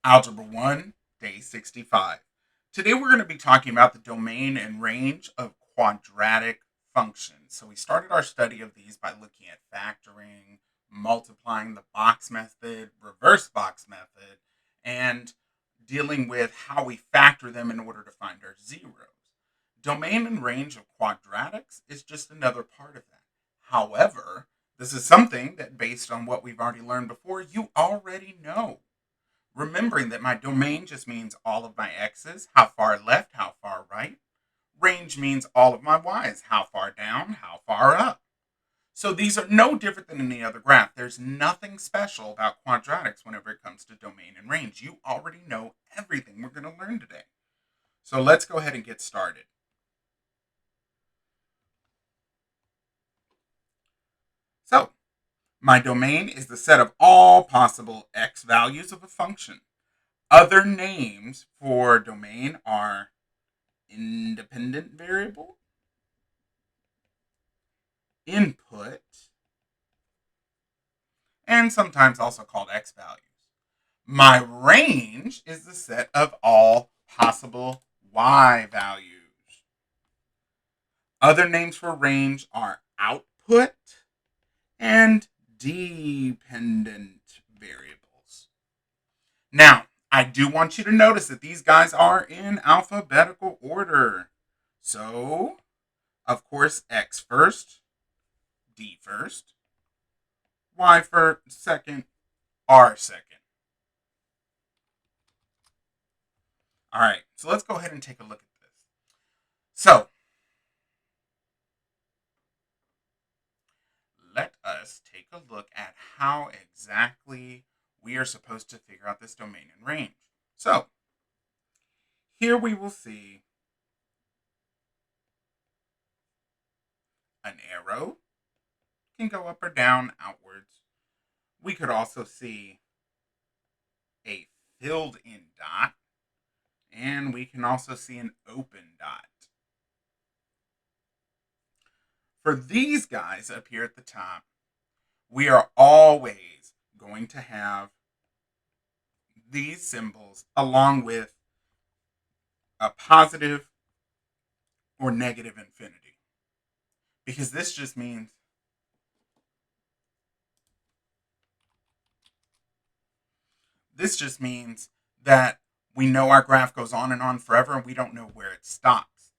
Algebra 1, Day 65. Today we're going to be talking about the domain and range of quadratic functions. So we started our study of these by looking at factoring, multiplying the box method, reverse box method, and dealing with how we factor them in order to find our zeros. Domain and range of quadratics is just another part of that. However, this is something that, based on what we've already learned before, you already know. Remembering that my domain just means all of my x's, how far left, how far right. Range means all of my y's, how far down, how far up. So these are no different than any other graph. There's nothing special about quadratics whenever it comes to domain and range. You already know everything we're going to learn today. So let's go ahead and get started. So my domain is the set of all possible x values of a function. Other names for domain are independent variable, input, and sometimes also called x values. My range is the set of all possible y values. Other names for range are output and dependent variables. Now, I do want you to notice that these guys are in alphabetical order. So, of course, x first, d first, y first, second, r second. All right, so let's go ahead and take a look at this. So, let us take a look at how exactly we are supposed to figure out this domain and range. So, here we will see an arrow can go up or down, outwards. We could also see a filled in dot, and we can also see an open dot. For these guys up here at the top, we are always going to have these symbols along with a positive or negative infinity. Because this just means that we know our graph goes on and on forever and we don't know where it stops.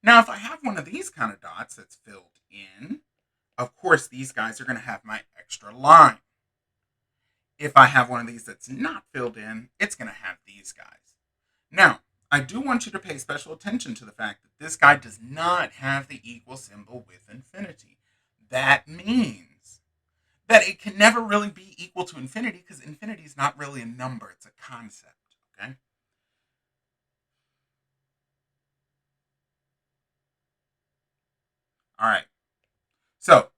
Now, if I have one of these kind of dots that's filled in, of course, these guys are going to have my extra line. If I have one of these that's not filled in, it's going to have these guys. Now, I do want you to pay special attention to the fact that this guy does not have the equal symbol with infinity. That means that it can never really be equal to infinity because infinity is not really a number, it's a concept. Okay? All right. So,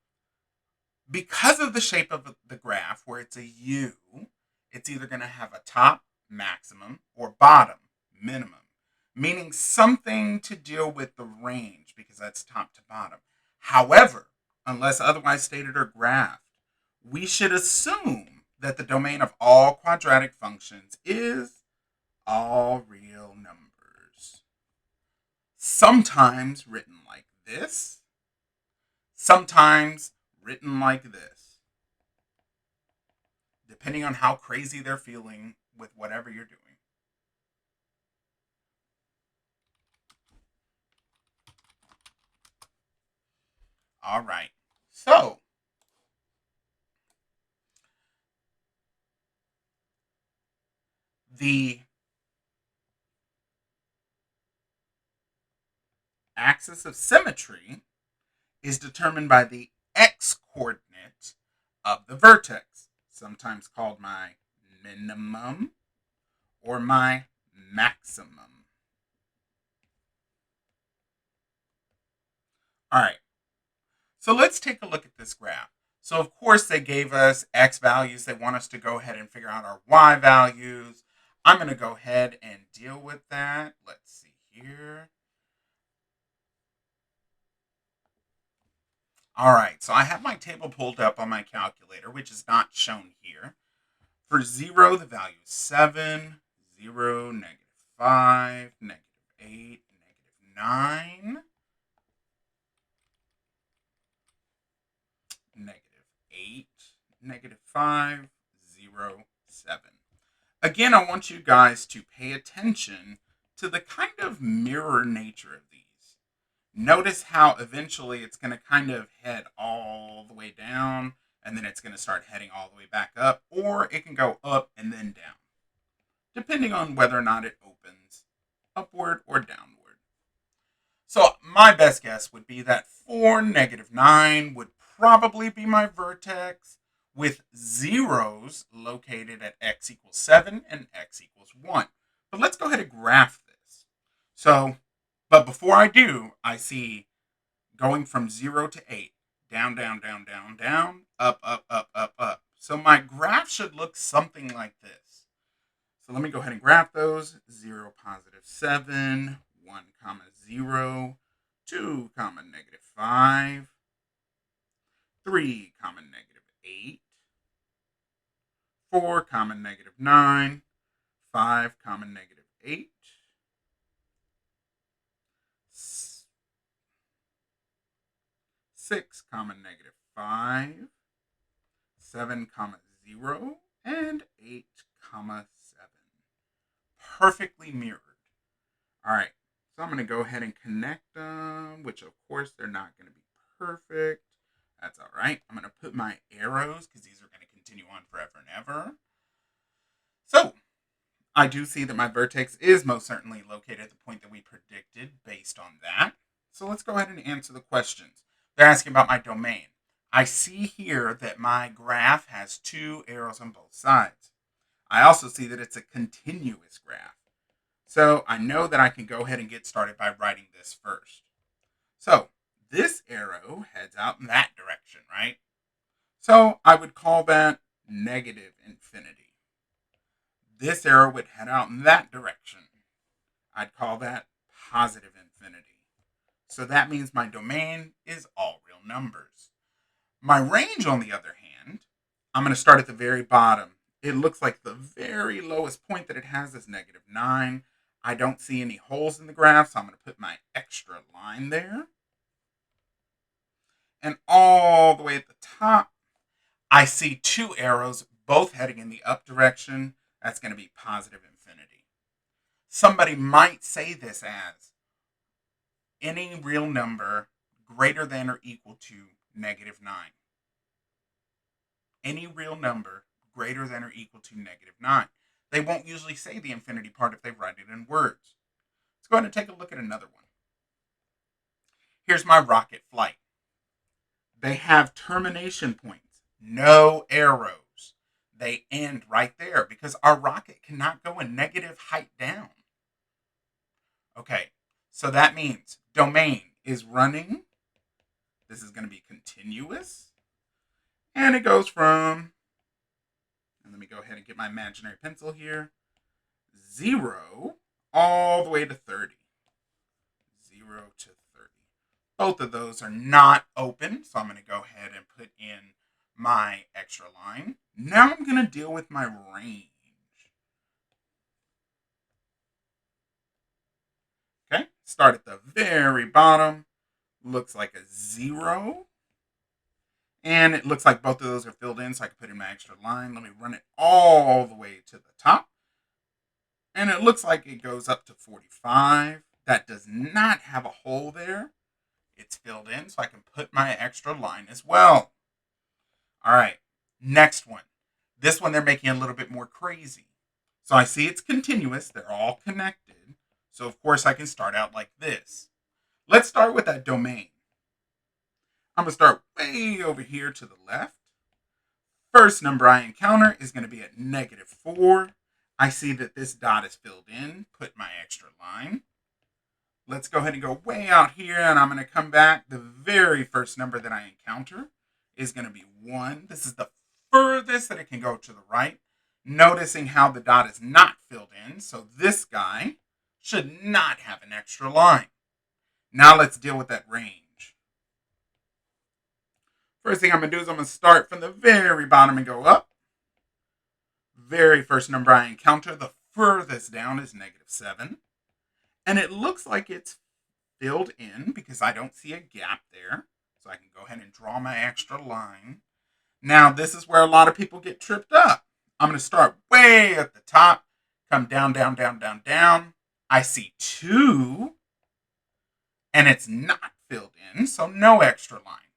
because of the shape of the graph, where it's a U, it's either going to have a top, maximum, or bottom, minimum, meaning something to deal with the range because that's top to bottom. However, unless otherwise stated or graphed, we should assume that the domain of all quadratic functions is all real numbers. Sometimes written like this, sometimes written like this, depending on how crazy they're feeling with whatever you're doing. All right. So, the axis of symmetry is determined by the x coordinate of the vertex, sometimes called my minimum or my maximum. All right. So let's take a look at this graph. So of course they gave us x values. They want us to go ahead and figure out our y values. I'm going to go ahead and deal with that. Let's see here. All right, so I have my table pulled up on my calculator, which is not shown here. For 0, the value is 7. 0, -5, -8, -9, -8, -5, 0, 7. Again, I want you guys to pay attention to the kind of mirror nature of these. Notice how eventually it's going to kind of head all the way down and then it's going to start heading all the way back up, or it can go up and then down, depending on whether or not it opens upward or downward. So my best guess would be that 4, -9 would probably be my vertex, with zeros located at x equals 7 and x equals 1. But let's go ahead and graph this. But before I do, I see going from 0 to 8, down, down, down, down, down, up, up, up, up, up. So my graph should look something like this. So let me go ahead and graph those. 0, +7, 1, 0, 2, -5, 3, -8, 4, -9, 5, -8, 6, -5, 7, 0, and 8, 7. Perfectly mirrored. All right, so I'm going to go ahead and connect them, which of course they're not going to be perfect. That's all right. I'm going to put my arrows because these are going to continue on forever and ever. So I do see that my vertex is most certainly located at the point that we predicted based on that. So let's go ahead and answer the questions. They're asking about my domain. I see here that my graph has 2 arrows on both sides. I also see that it's a continuous graph. So I know that I can go ahead and get started by writing this first. So this arrow heads out in that direction, right? So I would call that negative infinity. This arrow would head out in that direction. I'd call that positive infinity. So that means my domain is all real numbers. My range, on the other hand, I'm going to start at the very bottom. It looks like the very lowest point that it has is -9. I don't see any holes in the graph, so I'm going to put my extra line there. And all the way at the top, I see 2 arrows, both heading in the up direction. That's going to be positive infinity. Somebody might say this as any real number greater than or equal to -9. Any real number greater than or equal to -9. They won't usually say the infinity part if they write it in words. Let's go ahead and take a look at another one. Here's my rocket flight. They have termination points, no arrows. They end right there because our rocket cannot go a negative height down. Okay, so that means domain is running. This is going to be continuous. And it goes from, and let me go ahead and get my imaginary pencil here, 0 all the way to 30. 0 to 30. Both of those are not open, so I'm going to go ahead and put in my extra line. Now I'm going to deal with my range. Okay, start at the very bottom. Looks like a 0. And it looks like both of those are filled in, so I can put in my extra line. Let me run it all the way to the top. And it looks like it goes up to 45. That does not have a hole there. It's filled in, so I can put my extra line as well. All right, next one. This one they're making a little bit more crazy. So I see it's continuous. They're all connected. So of course I can start out like this. Let's start with that domain. I'm going to start way over here to the left. First number I encounter is going to be at -4. I see that this dot is filled in. Put my extra line. Let's go ahead and go way out here, and I'm going to come back. The very first number that I encounter is going to be 1. This is the furthest that it can go to the right. Noticing how the dot is not filled in, so this guy should not have an extra line. Now let's deal with that range. First thing I'm going to do is I'm going to start from the very bottom and go up. Very first number I encounter, the furthest down is -7. And it looks like it's filled in because I don't see a gap there. So I can go ahead and draw my extra line. Now, this is where a lot of people get tripped up. I'm going to start way at the top, come down, down, down, down, down. I see 2, and it's not filled in, so no extra line.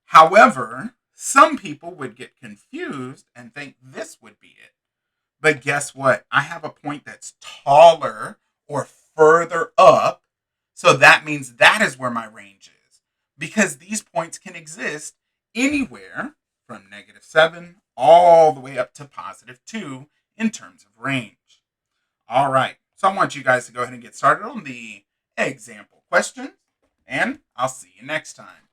However, some people would get confused and think this would be it. But guess what? I have a point that's taller or further up, so that means that is where my range is. Because these points can exist anywhere from -7 all the way up to +2 in terms of range. All right, so I want you guys to go ahead and get started on the example questions, and I'll see you next time.